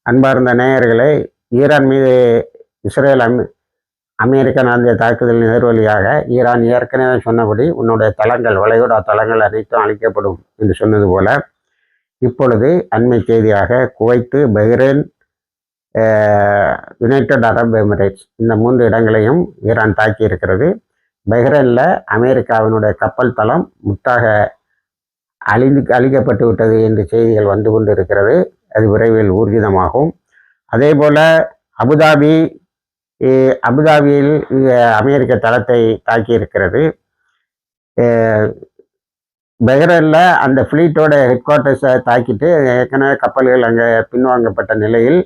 அன்பார்ந்த நேயர்களே, ஈரான் மீது இஸ்ரேல் அமெரிக்கா நடத்திய தாக்குதலின் எதிர்வலியாக ஈரான் ஏற்கனவே சொன்னபடி உன்னுடைய தளங்கள், வளைகுடா தளங்கள் அனைத்தும் அழிக்கப்படும் என்று சொன்னது போல, இப்பொழுது அண்மை செய்தியாக Kuwait, Bahrain, United Arab Emirates இந்த 3 இடங்களையும் ஈரான் தாக்கி இருக்கிறது. பஹ்ரைனில் அமெரிக்காவினுடைய கப்பல் தளம் முற்றாக அழிக்கப்பட்டு விட்டது என்று செய்திகள் வந்து கொண்டு இருக்கிறது. அது விரைவில் ஊர்ஜிதமாகும். அதே போல அபுதாபியில் அமெரிக்க தளத்தை தாக்கி இருக்கிறது. பஹ்ரைனில் அந்த ஃப்ளீட்டோட ஹெட் குவார்ட்டர்ஸை தாக்கிட்டு ஏற்கனவே கப்பல்கள் அங்கே பின்வாங்கப்பட்ட நிலையில்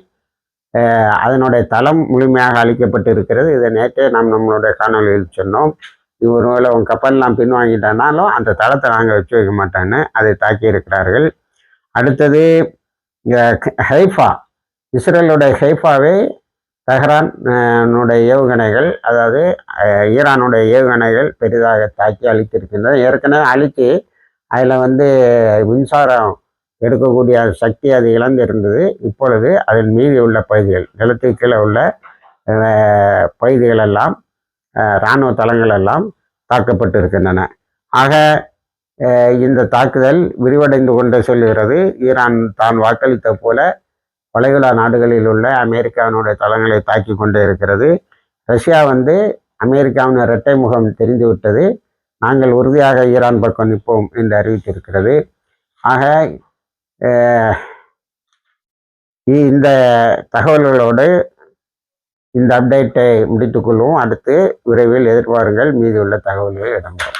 அதனுடைய தளம் முழுமையாக அழிக்கப்பட்டு இருக்கிறது. இதை நேற்றே நாம் நம்மளுடைய காணொலியில் சொன்னோம். ஒருவேளை உன் கப்பல்லாம் பின்வாங்கிட்டனாலும் அந்த தளத்தை நாங்கள் வச்சு வைக்க மாட்டோன்னு அதை தாக்கி இருக்கிறார்கள். அடுத்தது ஹைஃபா, இஸ்ரேலுடைய ஹைஃபாவை தெஹ்ரானுடைய ஏவுகணைகள், அதாவது ஈரானுடைய ஏவுகணைகள் பெரிதாக தாக்கி அழித்திருக்கின்றன. ஏற்கனவே அழித்து அதில் மின்சாரம் எடுக்கக்கூடிய சக்தி அது இழந்து இருந்தது. இப்பொழுது அதன் மீதி உள்ள பகுதிகள், நிலத்துக்கு கீழே உள்ள பகுதிகள் எல்லாம், இராணுவ தளங்கள் எல்லாம் தாக்கப்பட்டு இருக்கின்றன. ஆக இந்த தாக்குதல் விரிவடைந்து கொண்டு செல்கிறது. ஈரான் தான் வாக்களித்த போல வளைகுடா நாடுகளில் உள்ள அமெரிக்காவினுடைய தளங்களை தாக்கி கொண்டே இருக்கிறது. ரஷ்யா அமெரிக்காவின் இரட்டை முகம் தெரிந்துவிட்டது. நாங்கள் உறுதியாக ஈரான் பக்கம் நிற்போம் என்று அறிவித்திருக்கிறது. ஆக இந்த தகவல்களோடு இந்த அப்டேட்டை முடித்துக்கொள்வோம். அடுத்து விரைவில் எதிர்பாருங்கள், மீதி உள்ள தகவல்கள் இடம்பெறும்.